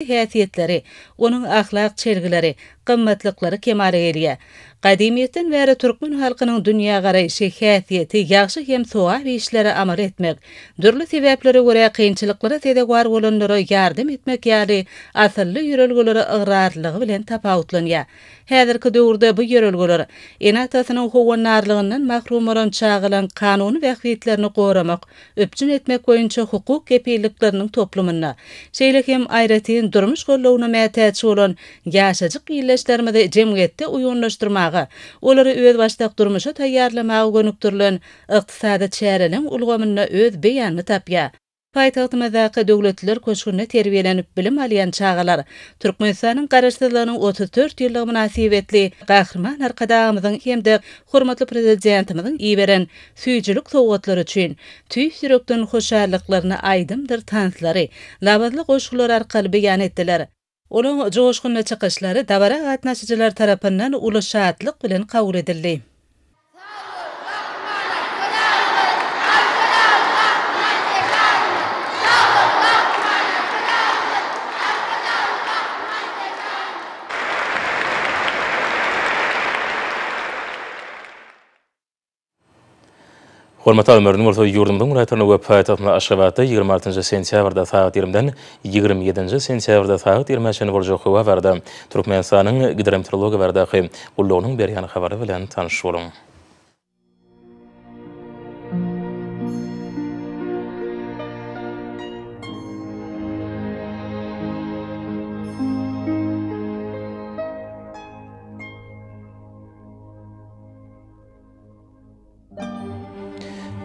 häsiýetleri, onun ahlak çelgileri, gymmatlyklary kemale gelýär. Gadimiýetden bäri türkmen halkynyň dünýä garaýşy, häsiýeti ýagşy hem sowap işlere amal etmek, dürli sebeplere görä kynçylyklara tedegwar bolanlara ýardym etmek ýaly asylly ýörelgelere ıgrarlygy bilen tapawutlanýar. Häzirki döwürde bu ýörelgeler enatasynyň howanarlygyndan mahrum bolan çağılan kanuny wähbetlerini goramak, öpçün etmek boýunça hukuk gepirlikleriniň toplumyna, şeýle hem aýratyn durmuş gollawuna mätäçi bolan ýaşajyk ýyllaşdyrmady jemgyýetde uýunlaşdyrmagy, olary öz başdak durmuşa taýýarlamagy gönükdirilen ykdysady çäreniň ulgamyna öz beýanyny tapýar. Paýtagtymyzdaky döwletler köşgünde terbiýelenip bilim alýan çağalar, Türkmenistanyň garaşsyzlygynyň 34 ýyllygy münasibetli gahrman arkadamyzyň hemde hormatly prezidentimyzyň iýberen süýjülük sowgatlary üçin tüý sürekden hoşarlyklaryny aýdymdyr tanslary, labadly goşgular arkaly beýan etdiler. Olaň joşgunda çykyşlary dabara gatnaşyjylar tarapyndan uly şatlyk bilen kabul edildi. Hormatly ömürniň bolsa ýurdumyň raýatyny we paýtagtyna Aşgabatda 26 sentýabrda saat 20-den 27 sentýabrda saat 20-de boljak howa barda Türkmenistanyň gidrometeorologiýa bardaky gullawnyň berýän habary bilen tanyş boluň.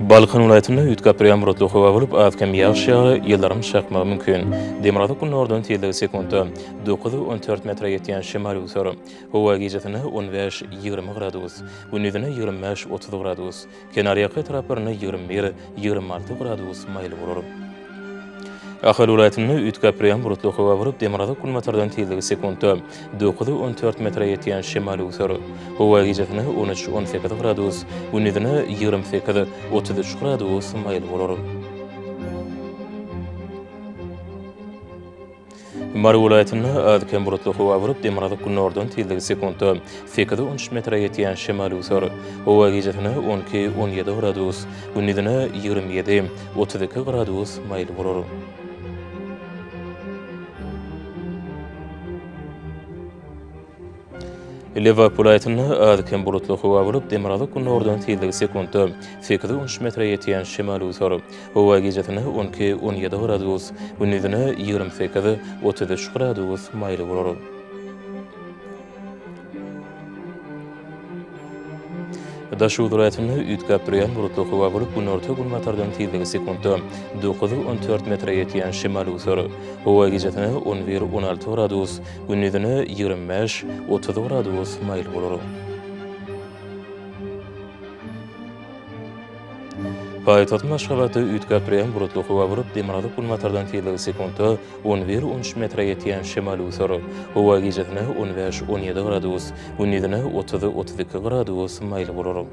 Balkan vilayetinde ütkapyryan burutly howa bolup, azkem ýağış ýagy ýyllarym şakmagy mümkin. Demirada günnordan telde sekundda 9-14 metre ýetýän şemal uçary. Howa gijetine 15-20 gradus, gündüzine 25-30 gradus, kenaryaky taraplaryna 21-26 gradus maýly bolar. Ahal vilayetinde ütkapyryan burutly howa bolup, Demirada günnordan telde sekundda 9-14 metre ýetýän şemal uçary. Howa gijetine 13-18 gradus, gündüzine 28-33 gradus maýly bolar. Mary vilayetinde azkem burutly howa bolup, Demirada günnordan telde sekundda 8-13 metre ýetýän şemal uçary. Howa gijetine 12-17 gradus, gündüzine 27-32 gradus maýly bolar. Liverpool vilayetinde azkem burutly howa bolup, Demirada günnordan telde sekundda 8-13 metre ýetýän şemal uçary. Howa gijetine 12-17 gradus, gündüzine 28-33 gradus maýly bolar. Daşu vilayetinde ütkapyryan burutly howa bolup, günorta günmatardan telde sekundda 9-14 metre ýetýän şemal uçary. Howa gijetine 11-16 gradus, gündüzine 25-30 gradus maýly bolar. Paýtagtyň Aşgabatda ütkapyryan burutly howa bolup, Demirada günmatardan telde sekundda 11-13 metre ýetýän şemal uçary. Howa gijetine 15-17 gradus, gündüzine 30-32 gradus maýly bolar.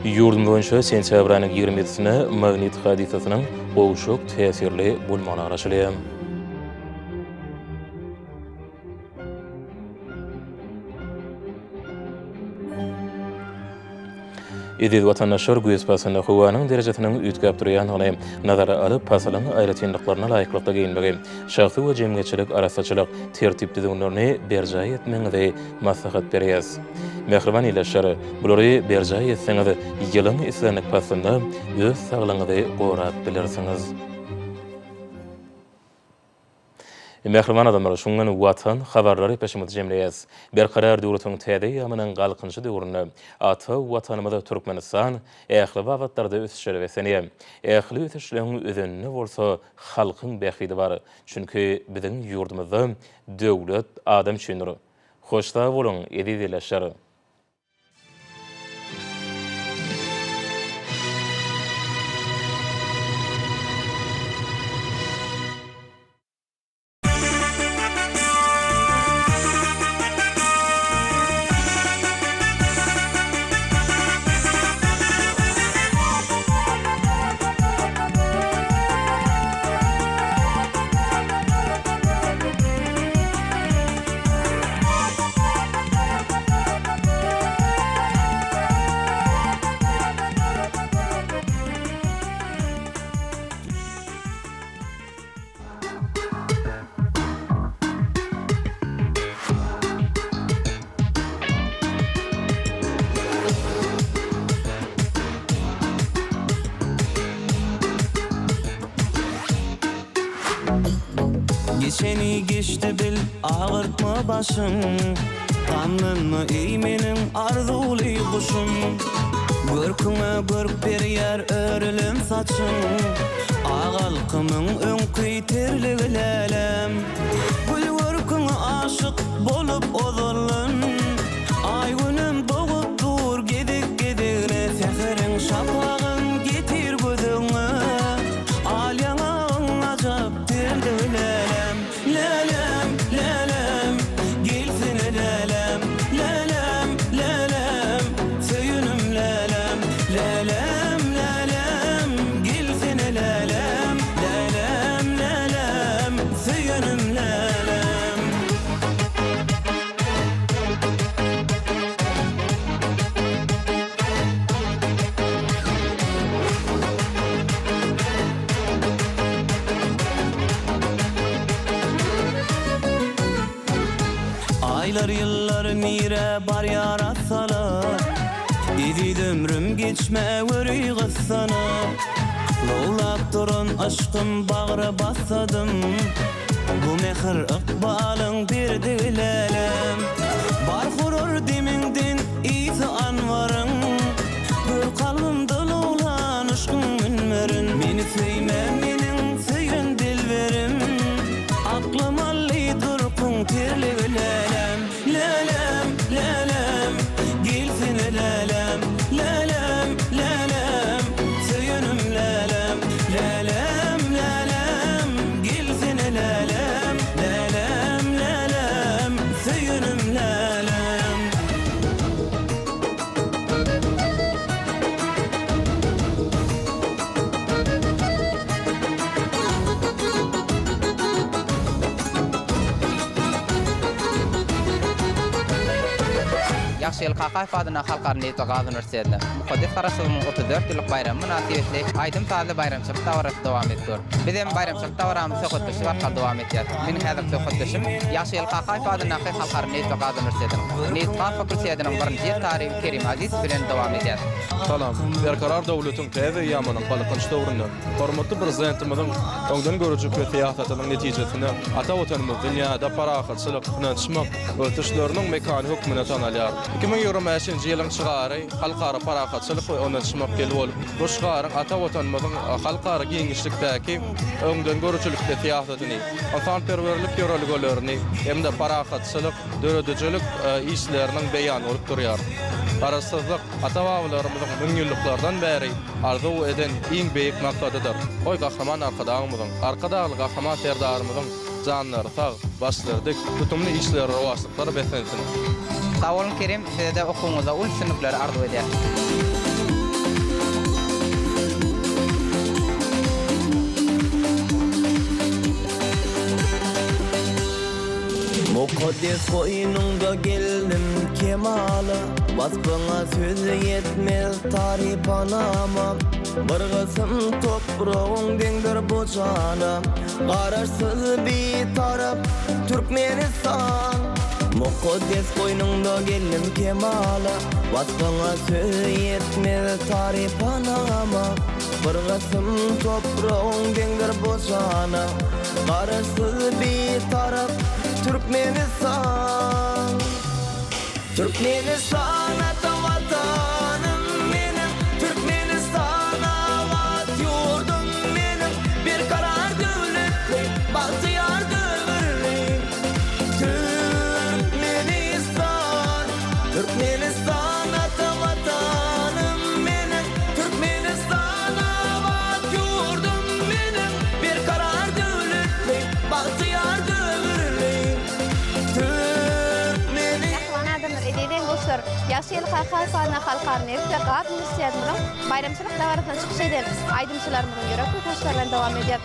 Ýurdum boýunça sentýabr aýynyň 27-sine magnit hadisasynyň gowşuk täsirli bolmagy araşdyrylýar. Edil vatandaşlar göz pasanda howanyň derejesiniň ütkapdyrýanyny nazara alyp, pasalyň aýratynlyklaryna laýyklykda giyinmegi, şahsy we jemgyýetçilik arasaçylyk tertip düzümlerini berjaý etmeňizi maslahat berýär. Mehriban ýylaşlar, bulary berjaý etseňiz, ýylyň islenik pasanda öz saglygyňyzy gorap bilersiňiz. Mehriban adamlar şundan watan habarlary peşimde jemleýäs. Berkarar döwletiň täze ýamynyň galkynjy döwrüne ata watanymyzda Türkmenistan ähli wagtlarda ösüşleri wesenýär. Ähli ösüşleriň özünde bolsa halkyň bähidi bar. Çünki biziň ýurdumyzda döwlet adam üçindir. Hoşda bolun, edileşler. seni geçti bil ağırtma başım Kanlımı eğmenin arzulu kuşum Görküme görk bir yer örülüm saçım Ağalkımın önküy terliglelem Gül görküne aşık bolup ozurlun Ay günüm doğup dur gedik gedikle Seherin şapağın getir gözüne Al yanağın acap terliglelem Lelem, lelem, gelsene lelem Lelem, lelem, söyünüm lelem Lelem, lelem, gelsene lelem Lelem, lelem, söyünüm lelem Aylar yıllar nire bar yaratsalar Dedi ömrüm geçme veri gıssana Lolap durun aşkım bağrı basadım Bu mehir ıkbalın bir dilelem Bar kurur dimindin iyisi anvarın Bir kalbimde lolan aşkın münmerin Meni söyleme menin söyün dilverim Aklım allidir kun terli lelem Lelem, lelem, gelsene lelem Lelem, lelem, söyünüm lelem Lelem, lelem, gelsene lelem Lelem, lelem, söyünüm lelem Yaxşı yıl Qaqayev adına Halkar Niyet Oğaz Üniversitesi'nde Muqaddes Qarasılı'nın 34 yıllık bayramı münasibetli Aydın Tazlı bayramçılık davarası devam ediyor. Bizim bayramçılık davarımız sohbetleşi var devam ediyor. Benim hazır sohbetleşim Yaxşı yıl Qaqayev adına Halkar Niyet Oğaz Üniversitesi'nin Niyet Qaf Fakültesi'nin 1-nji tarihi Kerim Aziz bilen devam ediyor. Salam. Berkarar dowlatyň täze ýamanyň balykynç döwründe hormatly prezidentimizin öňden görüjek we siýasatynyň netijesinde ata watanymyz dünýäde parahatçylyk, finançmak ötüşleriniň mekany hukmuna tanalýar. 2025-nji ýylyň çygary halkara parahatçylyk we finançmak gelip bolup, bu şygaryň ata watanymyzyň halkara giňişlikdäki öňden görüjekde siýasatyny, insanperwerlik ýöreliglerini hemde parahatçylyk, döredejlik işleriniň beýan bolup durýar. Parasyzlyk ata-babalarymyzyň mün ýyllardan bäri arzu eden iň beýik maksadydyr. Oy gahraman arkadaşymyzyň, arkadaşly gahraman serdarymyzyň janlary sag, başlardyk, tutumly işleri owaslyklary besensin. Sağ olun Kerim, size de okuğunuza ul sınıfları arzu eder. Mukaddes koynunda geldim kemala Vasfına sözü yetmez tarih panama Bir kısım toprağın dendir bu cana Kararsız bir taraf Türkmenistan Mukaddes koynunda geldim kemala Vasfına sözü yetmez tarih panama Bir kısım toprağın dendir bu cana Kararsız bir taraf Türkmenistan Türkmenistan ata vatanım benim Türkmenistan avat yurdum benim Bir karar devletli bahtiyar dövrüm Türkmenistan Türkmenistan ata vatanım benim Türkmenistan avat yurdum benim Bir karar devletli bahtiyar dövrüm Yaxşı yıl Qaqayev adına Halkar Niyet Oğaz Üniversitesi'nin bayramçılık davarasına çıkış eden aydınçılarımızın yörük koşullarından devam ediyor.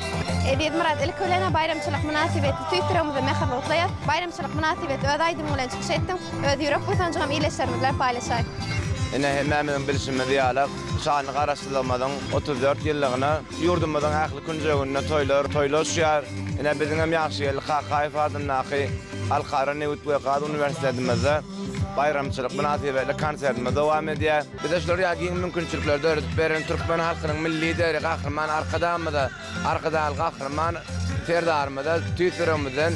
Ediyet Murat ilk öylene bayramçılık münasibeti tüytürümüzü mehirli utlayar. Bayramçılık münasibeti öz aydın olan çıkış ettim. Öz yörük koşullarından iyileşlerimizle paylaşayım. Ine hemmemin bilişimi diyalak, şanlı qarasılığımızın 34 yıllığına, yurdumuzun aklı küncegününe toylaşıyar. Ine bizim hem yaxşı yıl Qaqayev adınaki Halkara Niyet Oğaz Üniversitesimizde bayramçılık münasibetli konsertimiz devam ediyor. Bize şular yakin mümkünçülükleri öğretip veren Türkmen halkının milli değeri kahraman arkadaşımızı, arkadaşlı kahraman terdarmada tüýtüremizden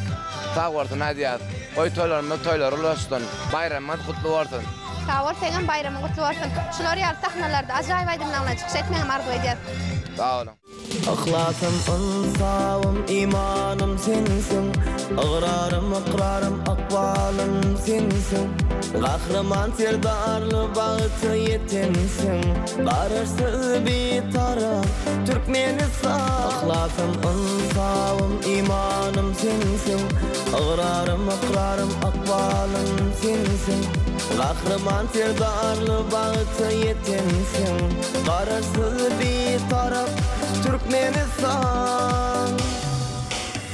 sag bolsun hadiyat. Goý toýlar ulaşdyn. Bayramyň gutly bolsun. Sağ ol, senin bayramın kutlu olsun. Şular ýaly sahnalarda ajaýyp aýdymlaryna çykyş etmeň arzu edýär. Sağ olun. Ahlasım, insavım, imanım sensin. Iqrarım, iqrarım, akbalım sensin. Kahraman serdarlı bağıtı yetensin. Qararsız bir taraf Türkmenistan. Ahlasım, insavım, imanım sensin. Iqrarım, iqrarım, akbalım sensin. Kahraman serdarlı bağıtı yetensin. Qararsız bir taraf Türkmenistan.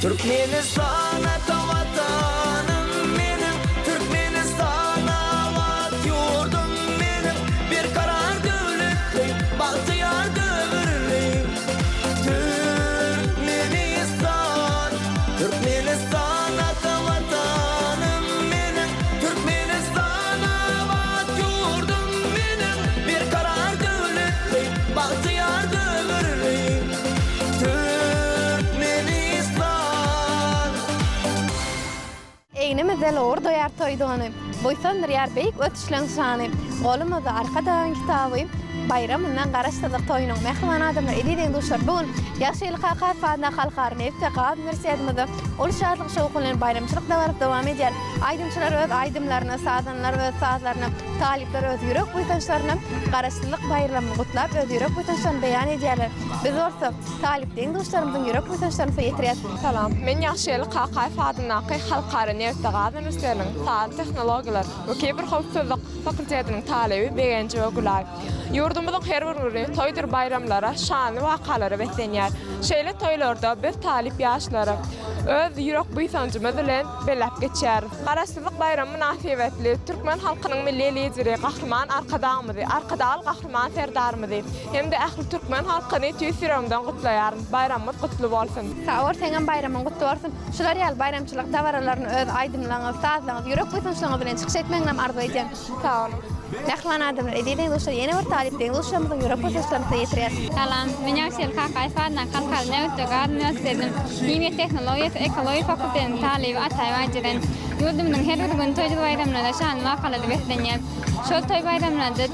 Türkmenistan ata vatanım benim. Türkmenistan avat yurdum benim. Bir karar devletli, bahtiyar dövrli. Türkmenistan, Türkmenistan ata vatanım benim. Türkmenistan avat yurdum benim. Bir karar devletli, bahtiyar dövrli. Eýnimizel or doýar toýdugyny, boýsandyr ýar beýik ötüşleň şany. Golumyzda arkadan kitaby bayramyndan garaşdyryk toýunyň mehman adamlar edýän dostlar bugün Ýaşyl Kakay Fadna Halkary Nefteqat Üniversitetinde ol şadlyk şowkulyň bayramçylyk dowamy dowam edýär. Aýdymçylar öz aýdymlaryny, sadanlar öz sadlaryny, talipler öz ýürek buýtançlaryny garaşdyryk bayramy gutlap öz ýürek buýtançlaryny beýan edýärler. Biz orta talipden dostlarymyzyň ýürek buýtançlaryny ýetirýär. Salam, men Ýaşyl Kakay Fadna Halkary Nefteqat Üniversitetiniň sağ tehnologiýalar we kiber howpsuzlyk fakültetiniň talibi Begenji Gulay. Yurdumyzyň her bir güni toýdur bayramlara, şanly wakalary besenýär. Şeýle toýlarda biz talip ýaşlary öz ýürek buýsanjymyz bilen belläp geçýär. Garaşdyryk bayram münasibetli türkmen halkynyň milli lideri Gahryman Arkadağymyzy, Arkadağly Gahryman serdarymyzy hemde ähli türkmen halkyny tüýsüramdan gutlaýar. Bayramymyz gutly bolsun. Sağ ol, senin bayramyň gutly bolsun. Şular ýaly bayramçylyk dawaralaryny öz aýdymlaryňy, sadlaryňy, ýürek buýsançlaryňy bilen çykyş etmeňden arzu edýän. Sağ olun. Mehman adamlar edýän dostlar, ýene bir talipden dostlarymyzyň ýürek buýsançlaryny ýetirýär. Salam, men Ýaşyl Kakay Fadna Halkary Nefteqat Üniversitetiniň Kimya Tehnologiýasy Ekologiýa fakültetiniň talibi Atay Wajiden. Yurdumyň her bir gün toýdur bayramlarda şanly wakalary besenýär. Şol toý bayramlarda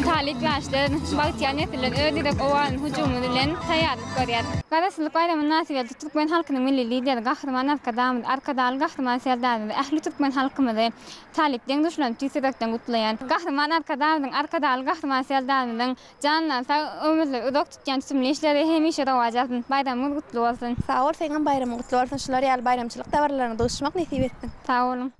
talip ýaşlar bagtýan ýetirler öýdürek owalyň hujumy bilen taýýarlyk görýär. Garaşdyryk bayramyň münasibetli türkmen halkynyň milli lideri Gahryman Arkadaly Gahryman serdarymyzy ähli türkmen halkymyzy talipden düşlen tüýsürekden gutlaýan. Gahryman Arkadaly Gahryman serdarymyzyň janlan sag ömürli uzak tutýan tümli işleri hemişe dowajatyn. Bayramyň gutly bolsun. Sağ ol, senin bayramyň gutly bolsun. Şular ýaly bayramçylyk dawarlaryny doşmak nesip etsin. Sağ olun.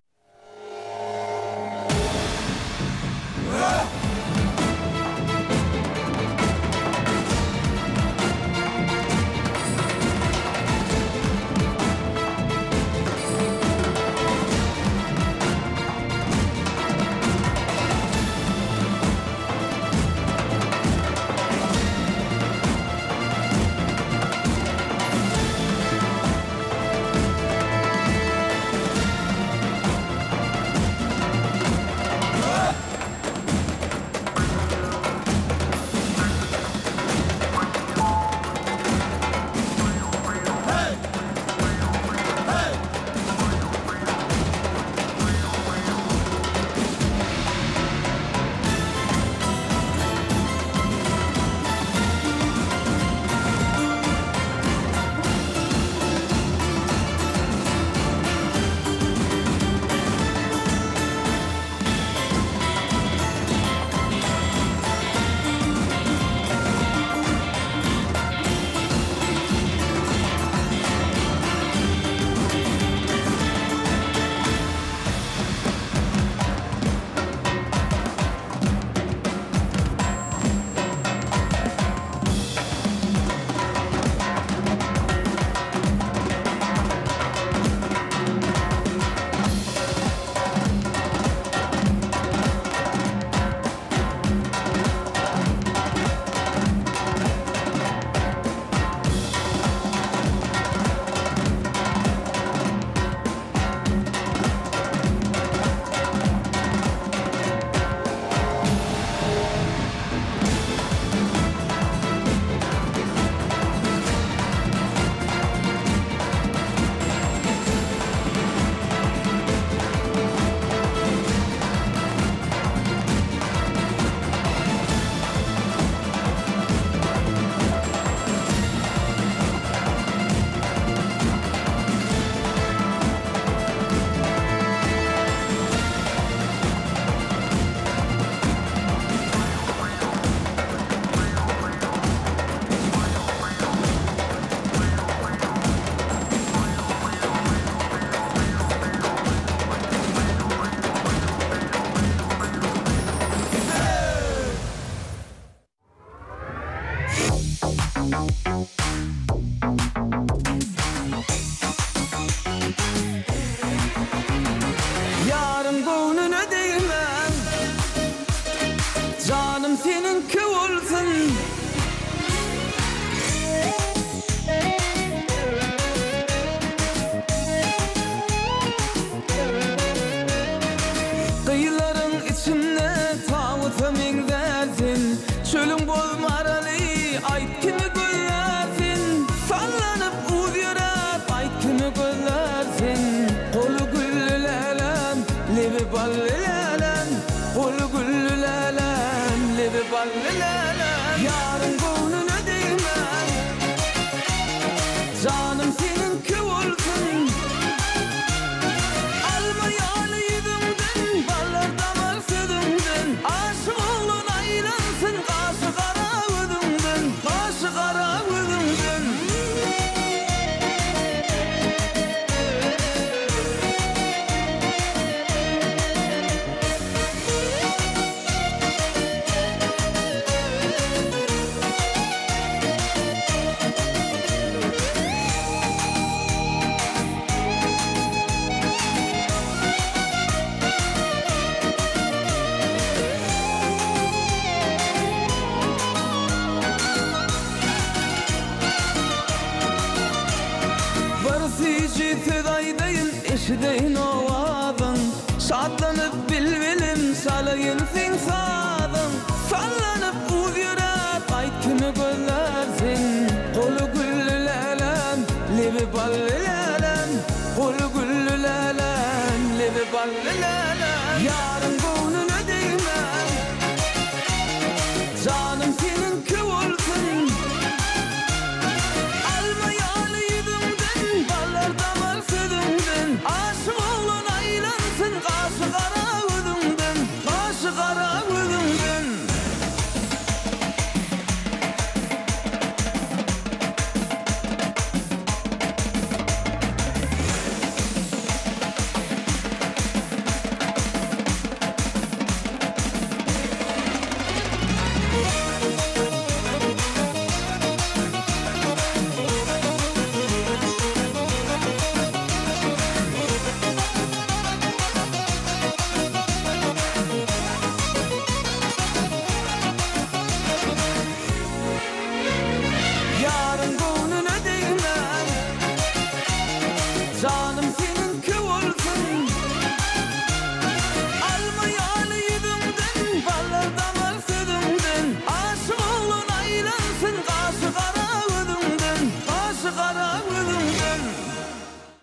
Yarın boynuna değmem, canım seninki olsun. Kıyıların içinde tağuta mengdersin, çölün bolmaralı ayt kimi göllersin. Sallanıp uzyarap ayt kimi göllersin. Kolu güllülelem, lebi ballülelem. Kolu güllülelem, lebi ballülelem. Yarın boynuna değmem, canım seninki olsun. Alma yalı yüzümden, ballar damar südümden. Aşık oğlun aylansın, kaşı kara özümden. Kaşı kara özümden. Sedaydayım eşideyin ovadın. Şadlanıp bilbilim salayın sen sağdın. Sallanıp uzyarap ayt kimi göllersin. Kolu güllülelem, lebi ballülelem. Kolu güllülelem, lebi ballülelem. Yarın boynuna değmem, canım seninki olsun. Alma yalı yüzümden, ballar damar südümden. Aşık oğlun aylansın, kaşı kara özümden. Kaşı kara özümden. Yarın boynuna değmem, canım seninki olsun. Alma yalı yüzümden, ballar damar südümden. Aşık oğlun aylansın, kaşı kara özümden. Kaşı kara özümden.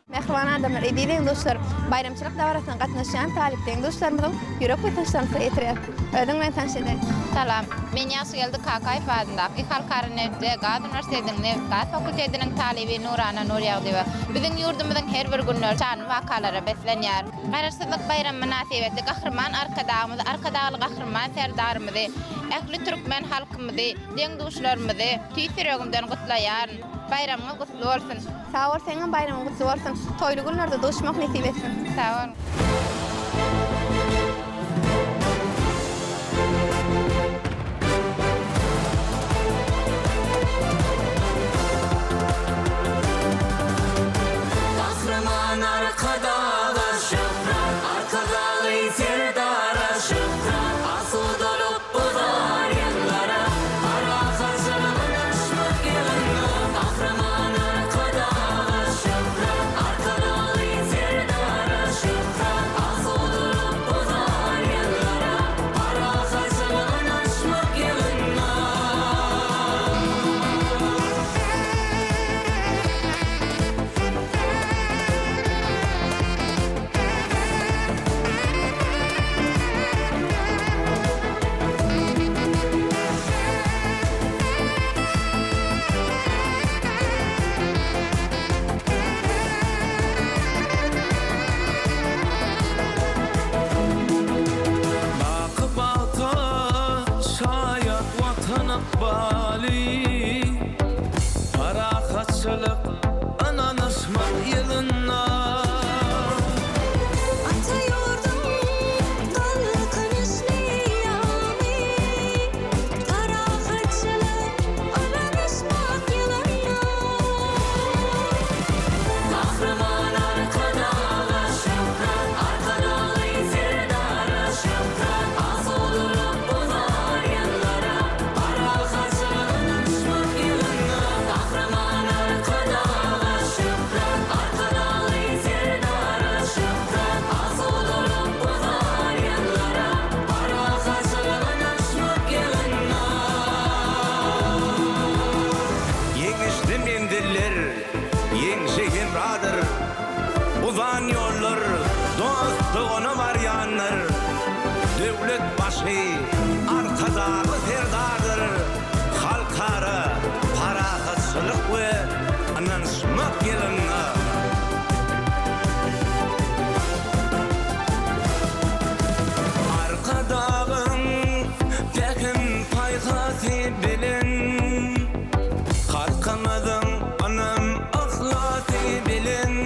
Mehriban adamlar, edeyden dostlar, bayramçılık davarasına katnaşan talipten dostlarımızın yürek ve taşlarımızı etiriyat. Ödünle tanış edelim. Salam, men ýaşy geldi Kakay Fadyndaky Halkara Nevzat Üniversitetiniň Nevzat Fakültetiniň talibi Nurana Nurýagdywa. Biziň ýurdumyzyň her bir günler şan wakalara beslenýär. Garaşsyzlyk bayram münasibetli gahrman arkadaly gahrman serdarymyzy, ähli türkmen halkymyzy, deňduşlarymyzy tüýsüregimden gutlaýar. Bayramyňyz gutly bolsun. Sağ ol, senin bayramın kutlu olsun. Toylu günlerde dolaşmak nasip etsin. Sağ ol. Kahraman arkadalar şöhret, arkadalı serdara şöhret. Asıl dolup bozar yıllara, ara kaçırılın aşmak yılına. Kahraman arkadalar şöhret, arkadalı serdara şöhret. Asıl dolup bozar yıllara, ara kaçırılın aşmak yılına. Bali Arahatçılık ananışmak yılına Ata yurdum kalkınışlı yami Arahatçılık ananışmak diller yeňşehir radır uzan yollar dostluğuna var yanlar devlet başı arkadağı serdardır halkara parakatçılık ve ananışmak yılına arkadağın tekin paykası bilin halkımızın anam ahlası bilin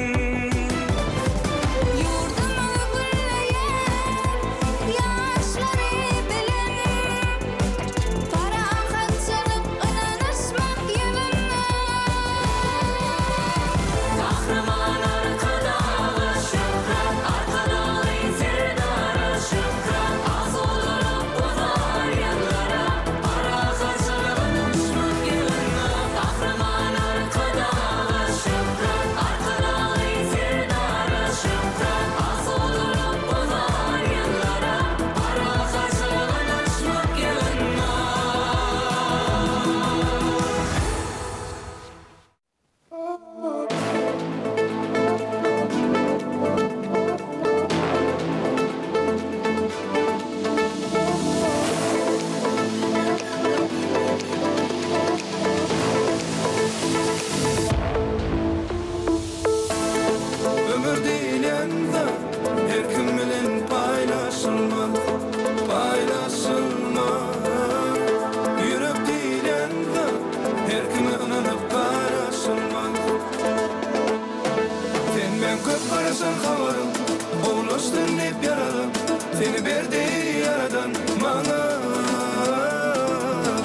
Seni verdi yaradan bana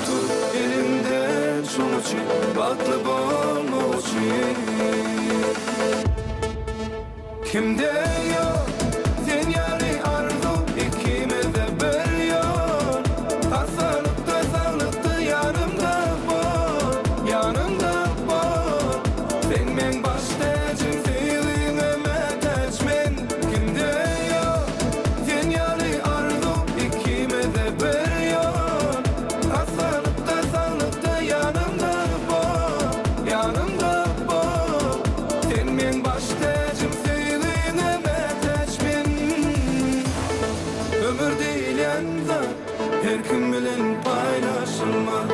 tut elimden şunu için baklı olma için kimde yok sen yari arzu ikimize bir yol hastalıkta sağlıkta yanımda bol sen men başta için seviline meteçmen kimde yok sen yari arzu ikimize bir yol hastalıkta sağlıkta yanımda bol sen men başta için seviline meteçmen ömür değil yanda her kim bilen paylaşılmaz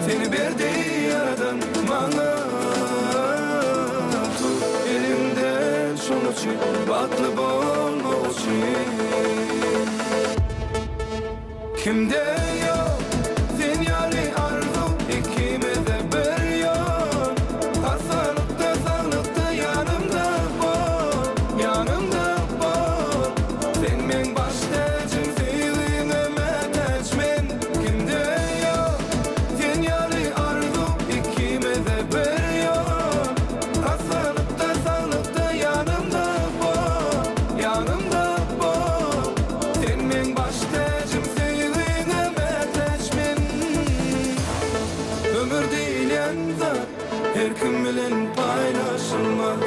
Seni verdi yaradan bana tut elimden şunu için baklı olma için kimde yok sen yari arzu ikimize bir yol hastalıkta sağlıkta yanımda bol sen men başta için seviline meteçmen kimde yok sen yari arzu ikimize bir yol hastalıkta sağlıkta yanımda bol sen men başta için seviline meteçmen ömür değil yanda her kim bilen paylaşılmaz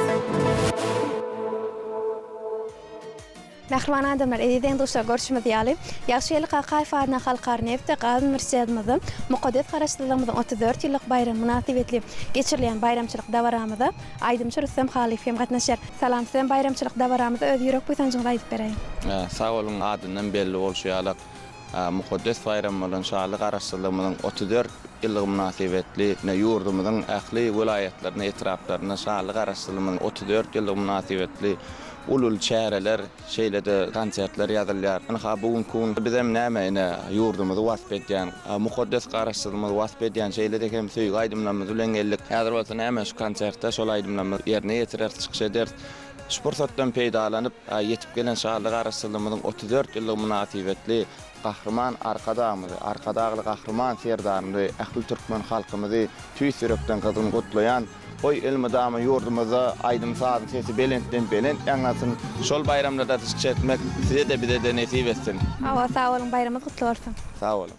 Nähriman adamlar, ediden dostlar görüşmedi ýaly. Ýagşylyk Kakaýew adına halkary Nefteqat Üniversitetimiziň Muqaddes garaşdyrylygymyzyň 34 ýyllyk bayramy münasibetli geçirilen bayramçylyk dawaramyzda Aýdymçy Rüstem Halypem gatnaşar. Salam sizem bayramçylyk dawaramyzda öz ýürek buýsanjyňyzy aýdyp bereýin. Sağ olun, adından belli bolşýarlyk. mukaddes bayramlaryň şanly garaşdyrylmagyň 34 ýyllygy münasibetli ýurdumyzyň ähli vilayetlerine, etraflaryna şanly garaşdyrylmagyň 34 ýyllygy münasibetli ulul çäreler, şeýlede konsertler ýazylýar. Ha bugun bizem näme ýurdumyzy wasp edýän, mukaddes garaşdyrylmagy wasp edýän şeýlede hem söýgü aýdymlanmaz bilen geldik. Häzir bolsa näme şu konsertde şol aýdymlanmaz ýerine ýetirer, çykyş eder. Şupursatdan peýdalanyp ýetip gelen şanly garaşdyrylmagyň 34 ýyllygy münasibetli Kahraman arkadagly Kahraman serdaryndy, ähli türkmen halkymyzy tüýsürekden gyzyny gutlayan Oy elmadama ýurdumyza aýdym saat sesi belentden belent ýaňasyn şol bayramlarda tışkyş etmek size de bize de nesip etsin. Sağ olun, bayramyňyz gutly bolsun. Sağ olun.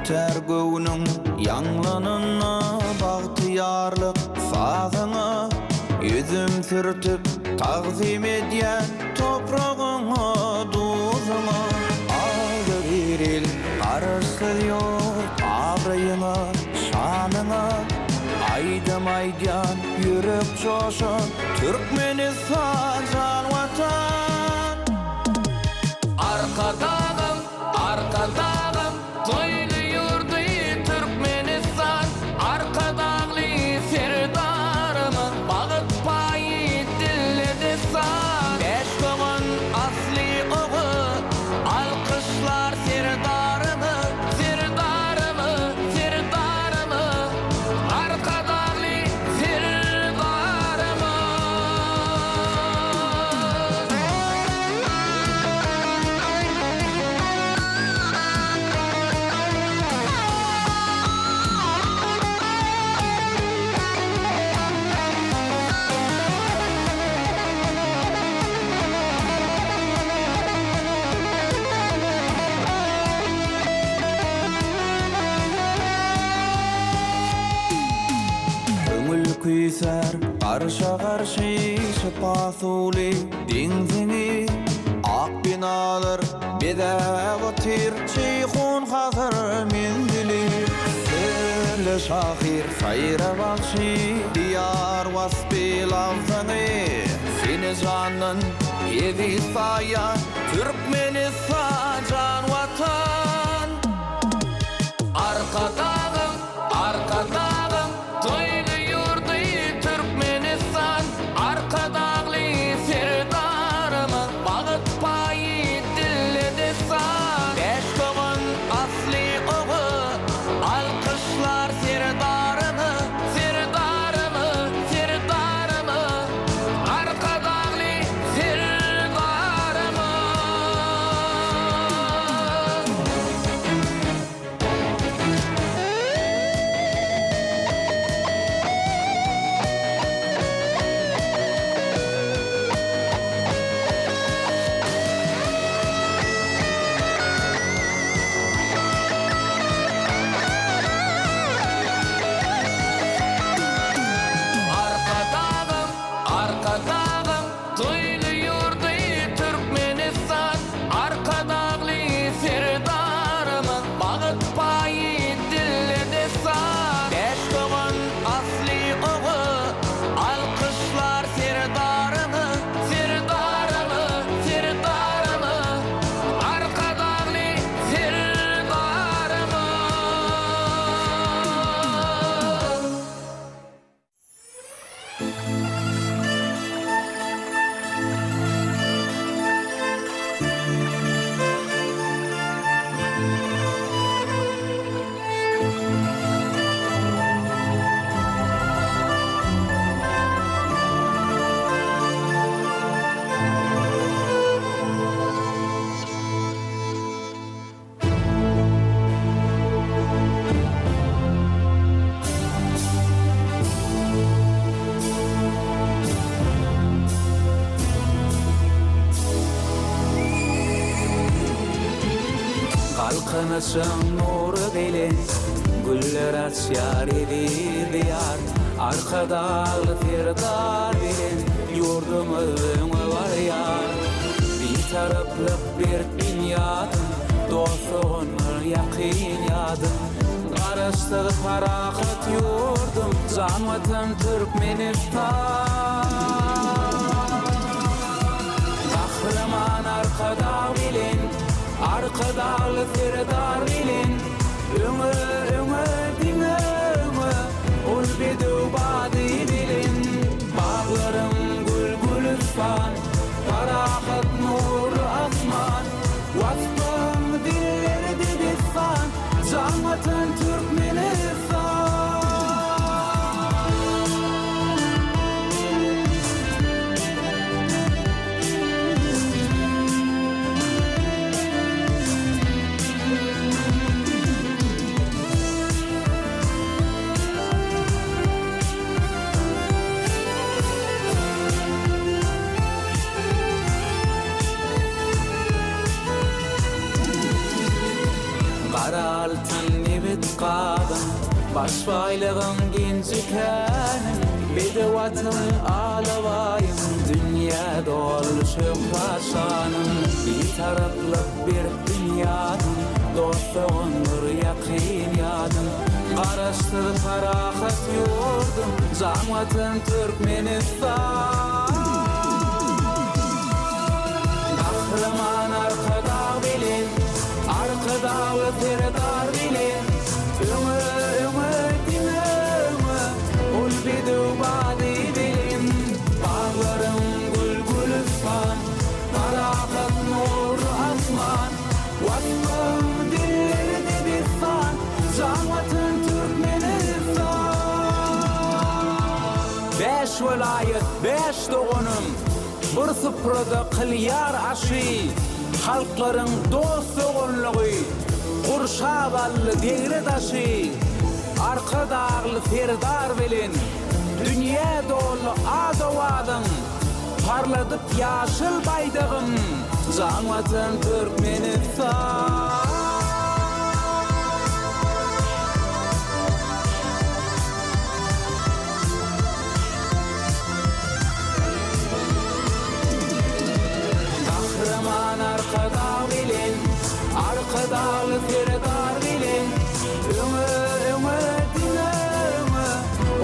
Öter göwnüň ýanglanyna bagtyýarlyk sagyňa ýüzüm sürtüp tagzim edýän topragyňa duzyňa aldy bir el garaşdyrýar abraýyňa şanyňa aýdym aýdýan ýürek joşan Türkmenistan jan watan arkadagym toýly ýurdy Türkmenistan arkadagly serdarymyň bagyt paýy dilledisan beşgoň asly ogy alkyşlar serdarymy arkadagly serdarymy Küýser garşa garşy şypasuly diňziňi ak binalar bedäg otyr çyýhun hazır mendili sele şahir sayra bagşy diyar wasbil avzany seni janyn ýedi saýa Türkmenistan jan watan arkadagym toýly ýurdy Türkmenistan arkadagly serdarymyň bagyt paýy dilledisan beşgoň asly ogy alkyşlar serdarymy arkadagly serdarymy arkadagym toýly ýurdy Türkmenistan arkadagly serdarymyň bagyt paýy dilledisan beşgoň asly ogy alkyşlar serdarymy arkadagly serdarymy Kalkınışın nuru bilen güller açar idi diyar arkadagly firdar bilen yurdumyzyň var ýar taraplık bir dünyadan dostluğunur yakin yadım Karıştı parahat yurdum Can vatan Türkmenistan Kahraman arkada bilin Arkadalı firdar bilin Ömü dine ömü Ul bidu badi bilin Bağlarım gül gülistan Parahat nur asman Vasfım dilleri didistan Can vatan Türkmenistan Kara altın nibit qadan Başbaylığın gencikänim Bedevatım ağlabayım Dünya dolu şöhraşanım Bir taraflık bir dünyadan Dostluğundur yakin yadım Karıştır parahat yurdum Can vatan Türkmenistan Kahraman arkada bilin Arkadalı firdar bilin Ömü dine ömü Ul bidu badi bilin Bağlarım gül gülistan Parahat nur asman Vasfım dilleri dibistan Can vatan Türkmenistan Beş velayet, beş doğunum Bir sıfırda kılyar aşı Halkların dostu onluğu Kurşavallı degre taşı Arkadağlı firdar bilin Dünya dolu adavadın Parladıp yaşıl baydağın Can vatan Türkmenistan Kahraman arkada bilin Arkadalı firdar bilin Ömü dine ömü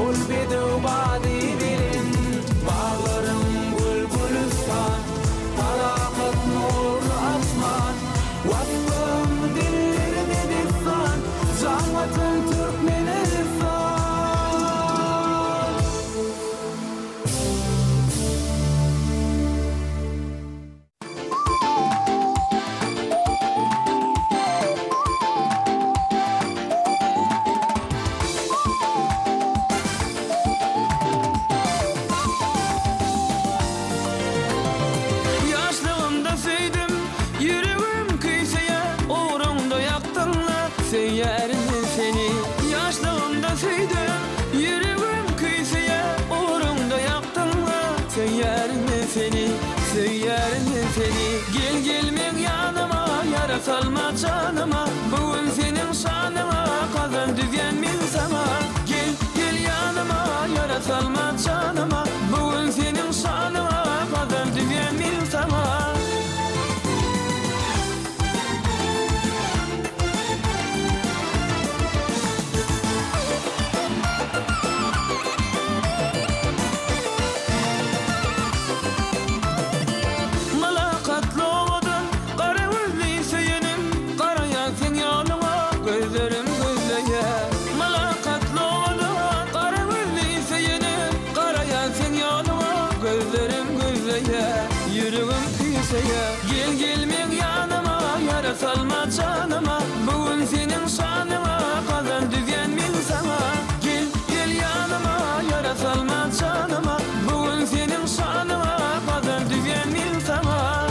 Ul bidu badi bilin Bağlarım gül gülistan Parahat nur asman Vasfım dilleri didistan Can vatan Türkmenistan Gel gelmek yanıma yara salma canıma Bugün senin şanıma kazan düzen min sana Gel yanıma yara salma canıma Bugün senin şanıma kazan düzen min sana Gel gelmek yanıma yara salma canıma Bugün senin şanıma kazan düzen min sana Gel yanıma yara salma canıma Bugün senin şanıma kazan düzen min sana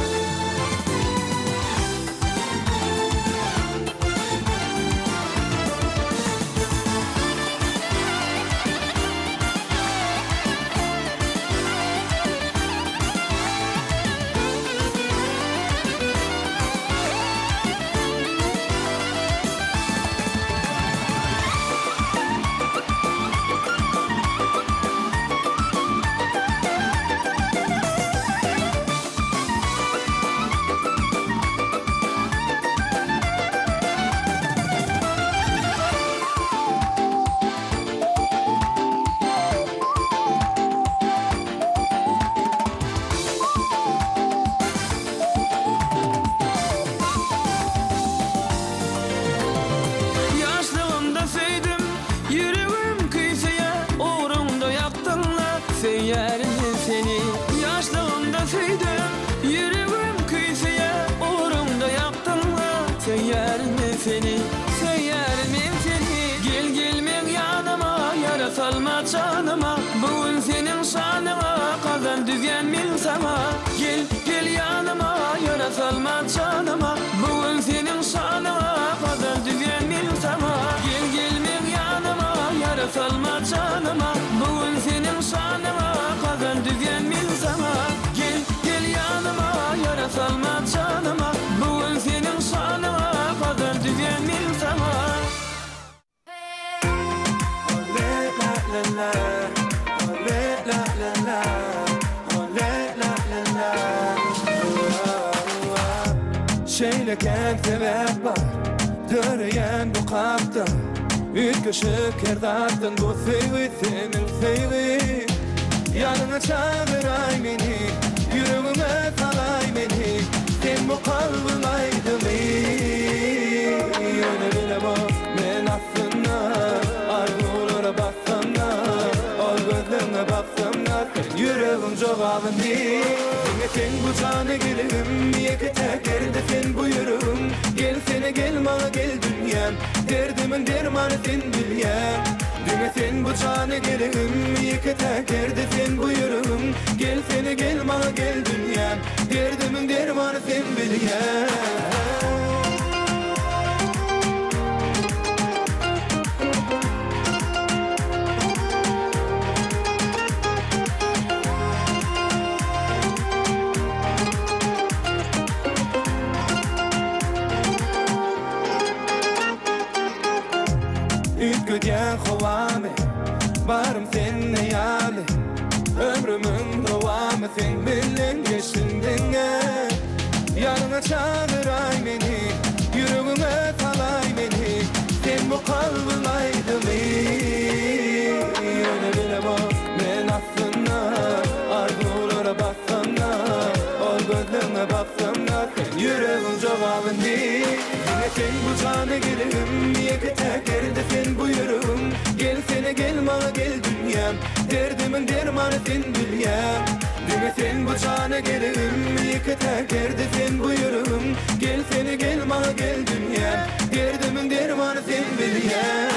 canıma bugün senin şanına kazan düzen min sama gel gel yanıma yara salma canıma bugün senin şanına kazan düzen min sama gel gel min yanıma yara salma canıma bugün senin şanına kazan düzen min sama gel gel yanıma yara salma canıma bugün senin şanına kazan düzen min sama. Şeyleken sebep var Döreyen bu kapta Ütköşük kerdattın bu sevgi senin sevgi Yanına çağıray beni Yüreğime salay beni Sen bu kalbin aydın Öyle bile bak men aslında Arzulara baksana Ol gözlerine baksana Sen yüreğin cevabın değil sen bu canı gelirim Yeki tekerde sen bu yürüm Gel sene gel bana gel dünyam Derdimin dermanı sen bilyem Düne sen bu canı gelirim Yeki tekerde sen bu yürüm Gel sene gel bana gel dünyam Derdimin dermanı sen bilyem Ütködyen hovame Barım seninle yâle Ömrümün devamı sen bilen geçtin denge Yanına çağıray beni Yüreğime salay beni Sen bu kalbin aydın Öyle bile bak men aslında Arzulara baksana Ol gözlerine baksana Sen yüreğin cevabın değil Yine sen bu canı gelirim Yeki tekerde sen bu yürüm Gel sene gel bana gel dünyam Derdimin dermanı sen bilyem Yine sen bu canı gelirim Yeki tekerde sen bu yürüm Gel sene gel bana gel dünyam Derdimin dermanı sen bilyem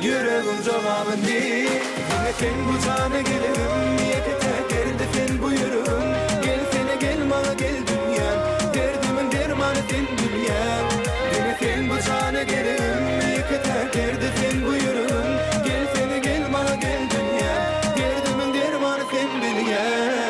Yüreğin cevabın değil Yine sen bu canı gelirim Yeki tekerde sen bu yürüm Gel sene gel bana gel dünyam Derdimin dermanı sen bilyem Yine sen bu canı gelirim Yeki tekerde sen bu yürüm Gel sene gel bana gel dünyam Derdimin dermanı sen bilyem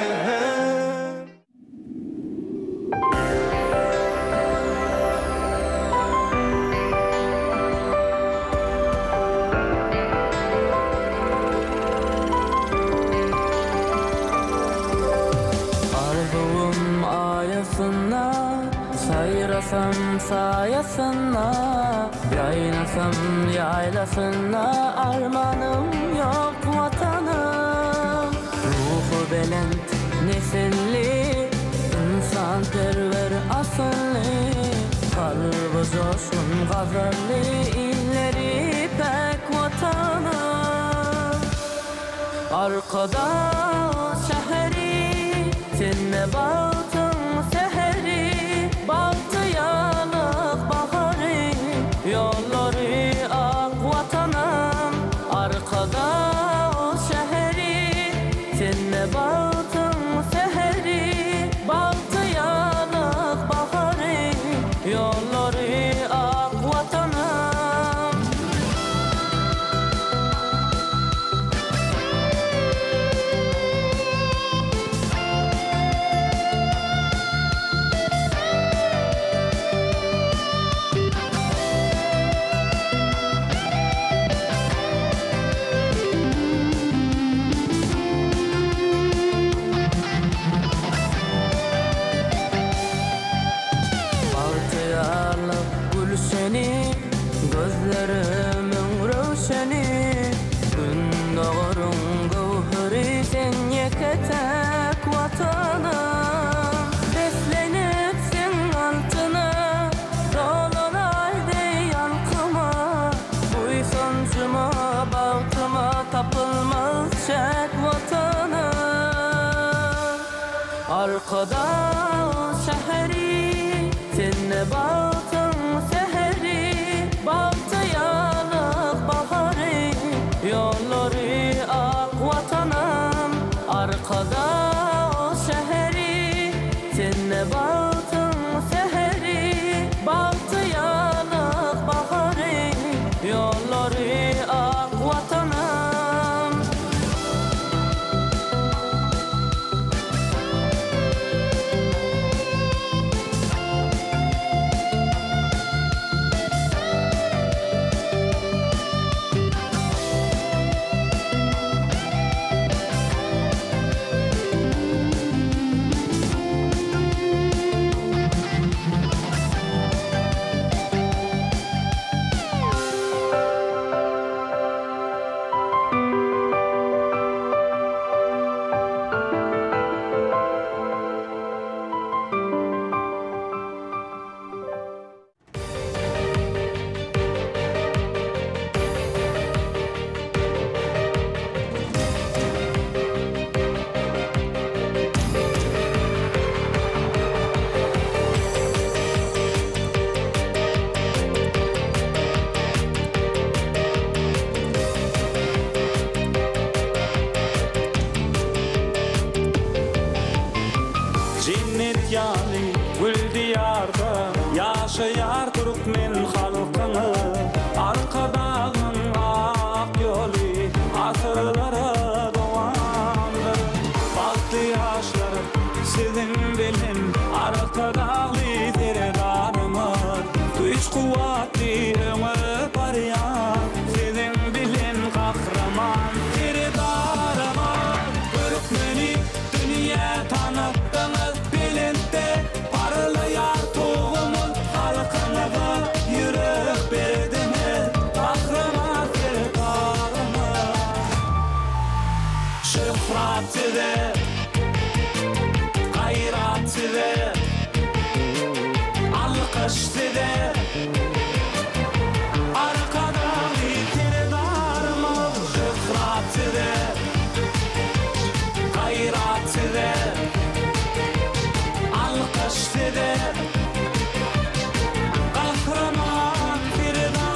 Sayrasam sayasına Yaynasam yaylasına Armanım yok vatanım Ruhu belent nesilli İnsan perver asıllı Kalbı coşkun gazalli İlleri pek vatanım Arkada şehri Senne baktım seheri Baktı yanık baharı Yolları ak vatanım Arkada o şehri Senne baktım seheri Baktı yanık baharı Yolları ak vatanım arkada seheri senne baktın seheri baktı yanık baharı yolları ak vatanım arkada seheri senne baktın seheri baktı yanık baharı yolları ak vatanım. Cennet yani gül diyarda yaşayar Türkmen halkını arkadağın ak yolu asırlara doğandır baktı yaşları sizin bilin arkada liderdarımır güç kuvveti ömür var ya sizin bilin kahraman liderdarımır Türkmeni dünya tanıttınız bilinde parlayar toğumun halkına da yürek verdiniz kahraman liderdarımır şöhret ve gayret ve alkış ve arkada liderdarımır şöhret ve gayret ve alkış ve kahraman liderdarımır.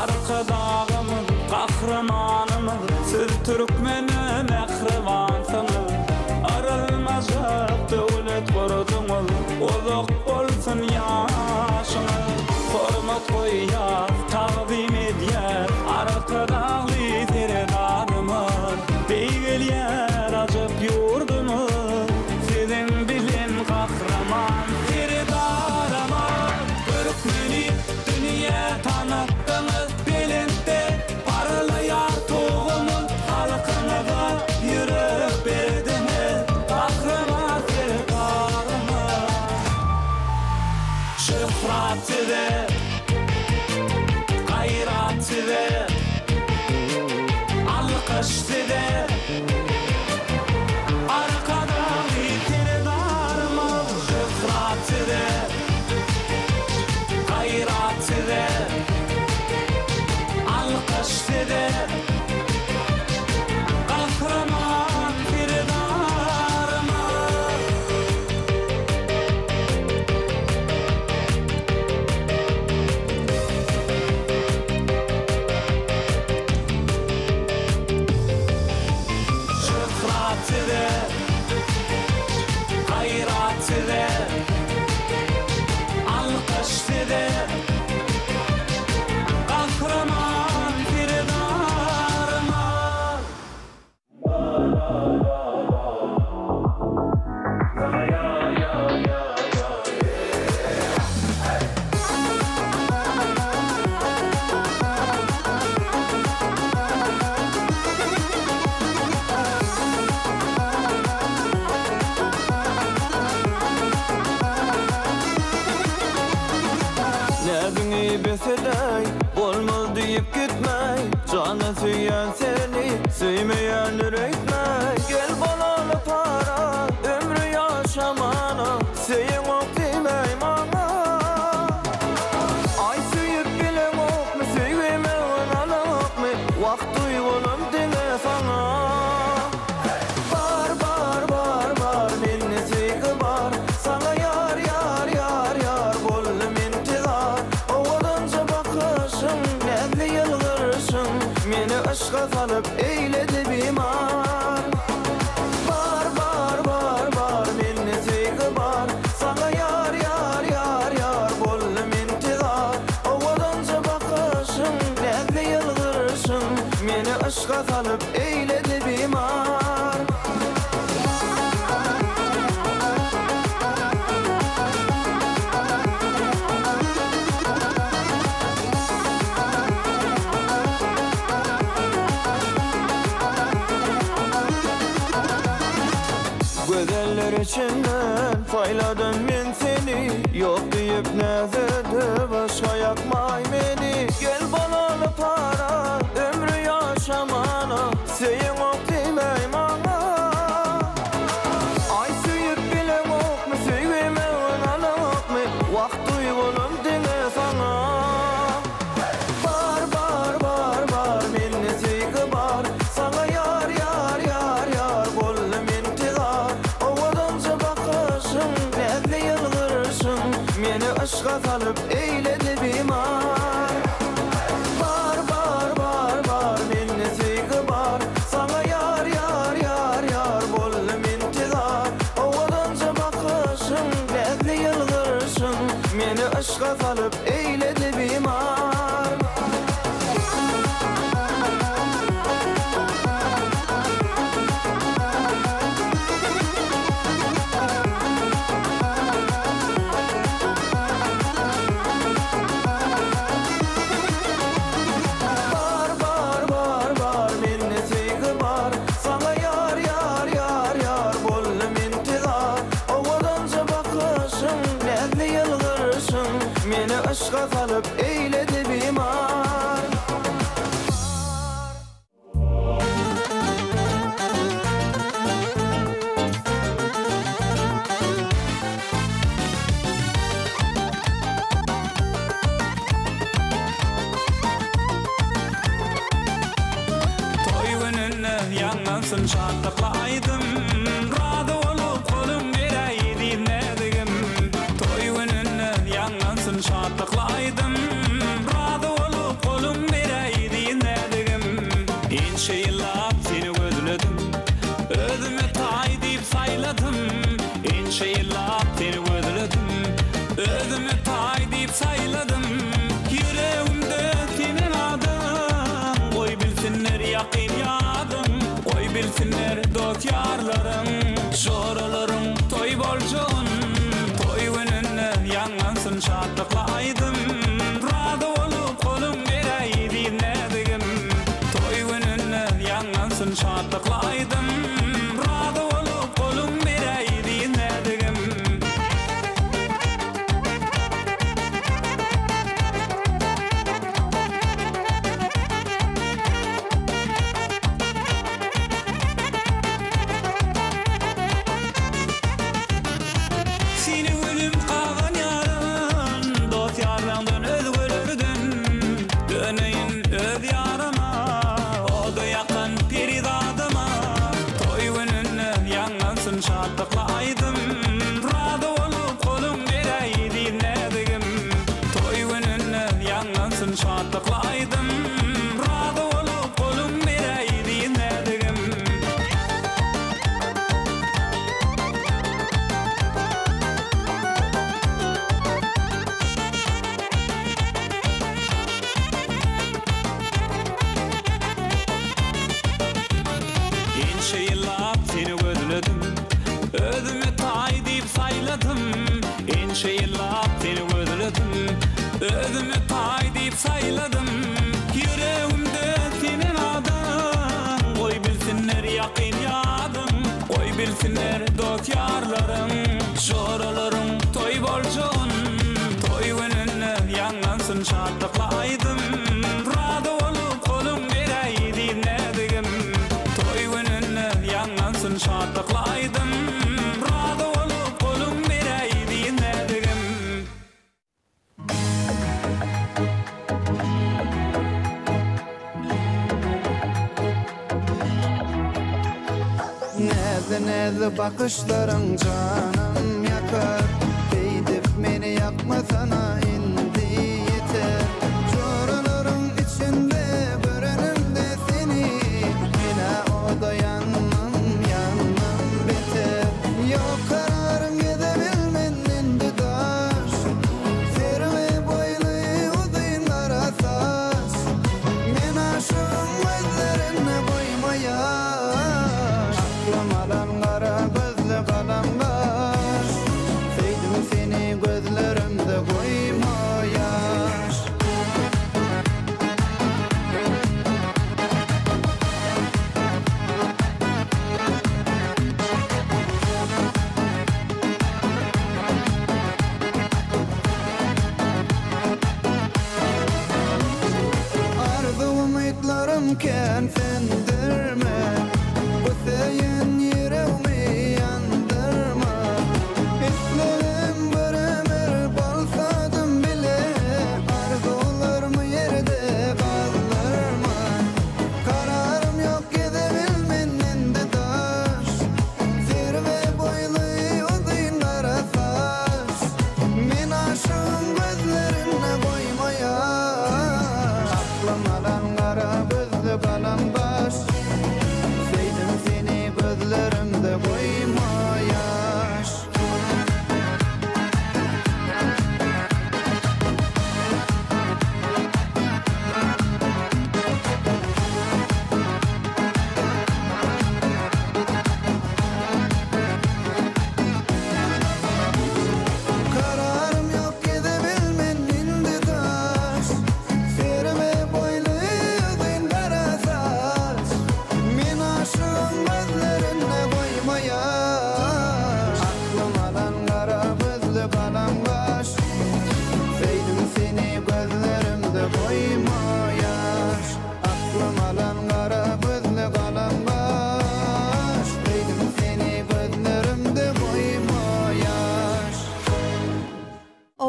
Arkadağımın kahramanımın siz Türkmeni mehrivansınız arılmazak devlet kurdunuz uzak olsun yaşınız hormat koyar taqdim edyer arkada liderdarımız beygil yer acıp yurdumuz sizin bilin kahraman liderdarımız Türkmeni dünya tanıttınız bilinde parlayar toğumun halkına da yürek verdiniz kahraman liderdarımız şöhret ve gayret ve alkış ve arkada liderdarımız şöhret ve gayret ve alkış ve kahraman liderdarımız. Şöhret ve gayret ve alkış ve kahraman liderdarımız. Nebini beseley olmaz deyip gitmey canı süyen seni süymeyenler etmey gel bana para ömrü yaşamana seyin salıp eyledi bimar. Bar bar bar bar minni sevgi bar, sana yar yar yar yar bollum intizar. Ovadanca bakışın nedli yılgırışın, meni aşka salıp eyledi bimar. Gözeller içinden payladım men seni, yok deyip nezede başka yakmay beni. Gel balalı para ömrü yaşamana, seyin ok demey bana. Ay suyup bile ok mu söyleme ona ok mu, vakt duygunum dene sana. Bar bar bar bar minni sevgi bar, sana yar yar yar yar bollum intizar. Ovadanca bakışın nedli yılgırışın, meni aşka salıp eyledi bimar. Bar bar bar bar minni sevgi bar, sana yar yar yar yar bollum intizar. Ovadanca bakışın nedli yılgırışın, meni aşka salıp eyledi bimar. Bar bar bar bar minni sevgi bar, sana yar yar yar yar bollum intizar. Ovadanca bakışın nedli yılgırışın, meni aşka salıp eyledi bimar. Toy gününe yangansın şartlıklaydım, razı olup kolum vereydi nedigim. Toy gününe yangansın şartlıklaydım, razı olup kolum vereydi nedigim. İnşe yıllap seni gözledim, özüme tay deyip sayladım. İnşe yıllap seni gözledim, özüme tay deyip sayladım. Yüreğimde senin adın, koy bilsinler yakin yadım, koy bilsinler dost yarlarım. Şoralarım toy bolcun, toy gününe yangansın şartlıklaydım, razı olup kolum vereydi nedigim. Toy gününe yangansın şartlıklaydım, razı olup kolum vereydi nedigim. Seni ölüm kalan yarın, dost yarından özgürlürdün. Döneyin öz yarıma, o da yakın peridadıma. Toy gününe yangansın şartlıklaydım, razı olup kolum vereydi nedigim. Toy gününe yangansın şartlıklaydım, razı olup kolum vereydi nedigim. İnşe yıllap seni gözledim, özüme tay deyip sayladım. İnşe yıllap seni gözledim, özüme tay deyip sayladım. Yüreğimde senin adın, koy bilsinler yakin yadım, koy bilsinler dost yarlarım. Şoralarım toy bolcun, toy gününe yangansın şartlıklaydım, razı olup kolum vereydi nedigim. Toy gününe yangansın şartlıklaydım, razı olup kolum vereydi nedigim. Neze neze bakışların canım yakar, değdip beni yakmasana indi yeter. Şuraların içinde, börenimde seni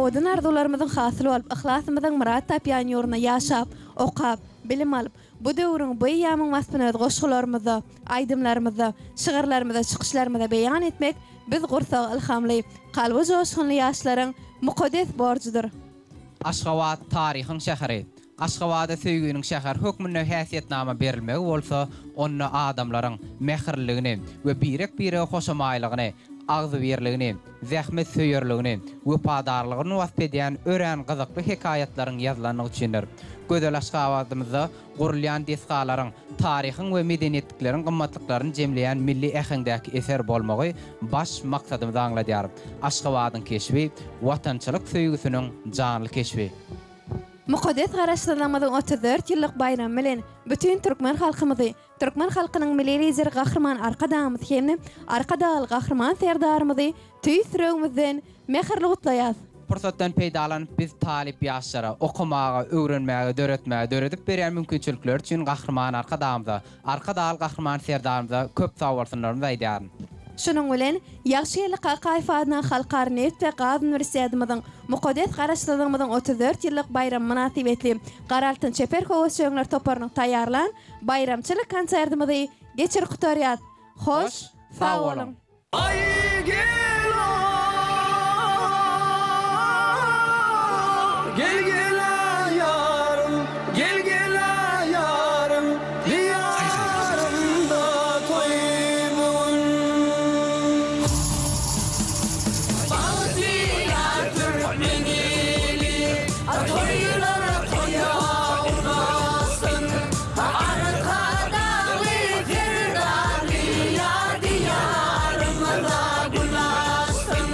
Owadan arzularymyzyň hasyly bolup, ihlasymyzyň murad tapýan ýoluna ýaşap, okap, bilim alyp, bu döwrüň bu ýamyň wasbyna goşgularymyzy, aýdymlarymyzy, şygyrlarymyzy, çykyşlarymyzy beýan etmek biz gursak ilhamly, galby joşgunly ýaşlaryň mukaddes borjudyr. Aşgabat taryhyň şäheri. Aşgabada söýgüniň şäher hökmüne häsiýetnama berilmegi bolsa, onu adamlaryň mehirligini we birek-bire hoşamaýlygyny, agzybirligini, zähmet söýerligini, wepadarlygyny wasp edýän ören gyzykly hekayatlaryň ýazylanyny üçindir. Gözel Aşgabadymyzda gurulýan deskalaryň, taryhyň we medeniýetlikleriň gymmatlyklaryny jemleýän milli ähengdäki eser bolmagy baş maksadymyz aňladýar. Aşgabadyň keşbi watançylyk söýgüsiniň janly keşbi. Mukaddes garaşdyrmamyzyň 34 ýyllyk bayram bilen bütün türkmen halkymyzy, türkmen halkynyň milli lider gahrman arkadamyz hemne arkadaly gahrman serdarymyzy tüý süregimizden mehirli gutlaýar. Pursatdan peýdalanyp biz talip ýaşlara okumaga, öwrenmäge, döretmäge, döredip berýän mümkinçilikler üçin gahrman arkadamyza, arkadaly gahrman serdarymyza köp sawalsyňlaryny aýdýar. Şunun bilen ýagşy ýyllyka kaýfadyna Halkar Neft we Gaz Üniversitetimiziň mukaddes garaşdyrmamyzyň 34 ýyllyk bayram münasibetli Garaltyn çeper howasçylar toparynyň taýýarlan bayramçylyk konsertimizi geçir gutarýar. Hoş, sag bolun. Ay gel gel yarım, gel gel yarım, diyarımda toymun. Bağdiyar Türkmenili, toylara toya uğrasın, arkadalı firdali ya diyarımda gulasın.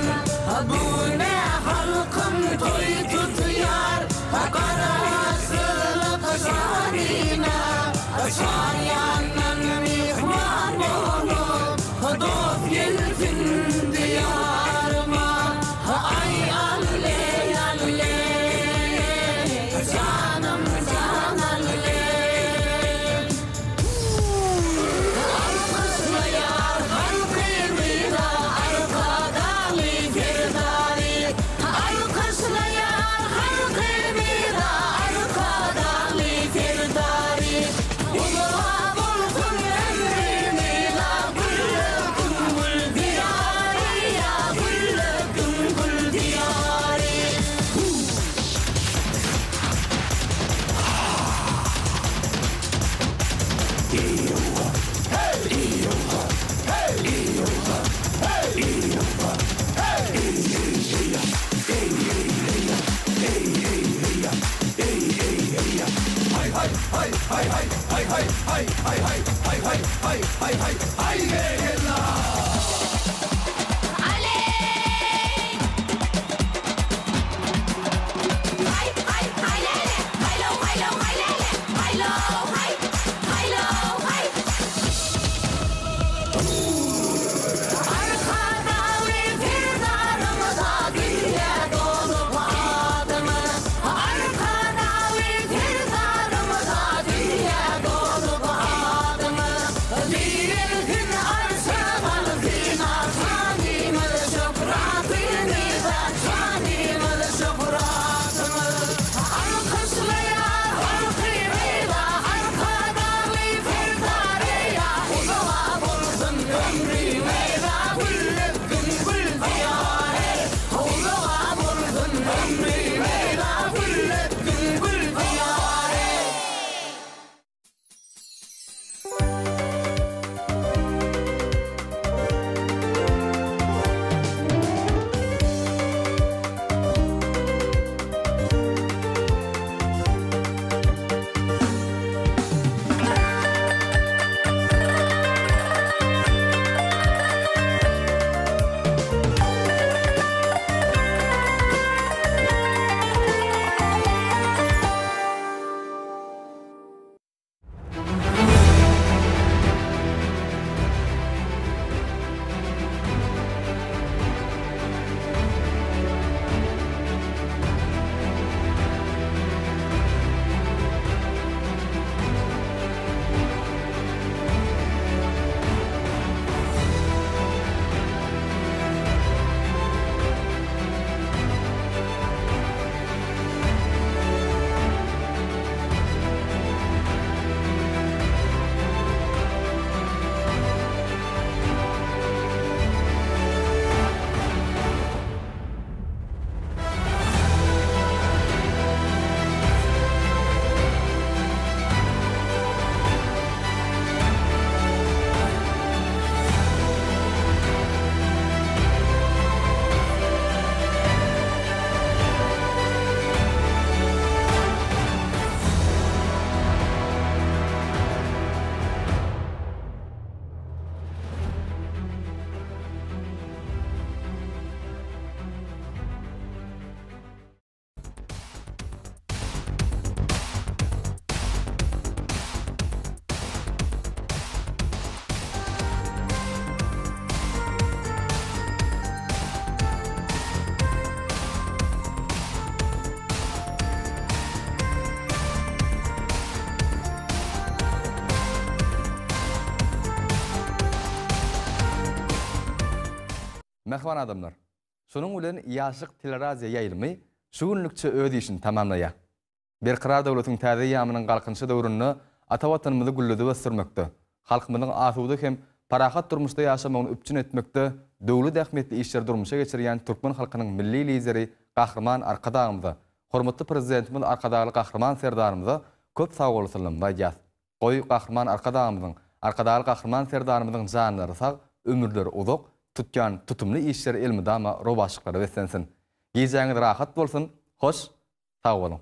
Mehvan adamlar. Şunun bilen ýaşyk teleraziýa ýaýylmy şu günlükçe öýdi işini tamamlaýar. Berqarar döwletiň täze ýamynyň galkynçy döwründe ata watanymyzy gülledi we sürmekde. Halkymyzyň asuwdy hem parahat durmuşda ýaşamagyny üpçün etmekde döwlet ähmiýetli işler durmuşa geçirýän türkmen halkynyň milli lideri Gahrman Arkadağymyzy, hormatly prezidentimiz Arkadaýly Gahrman Serdarymyzy köp sag bolsunlar baýas. Goý Gahrman Arkadağymyzyň, Arkadaýly Gahrman Serdarymyzyň janlary sag, ömürleri uzak, tutkan tutumly işler elmidama robaşyklary beslensin. Giyjäňiz rahat bolsun, hoş, sag bolun.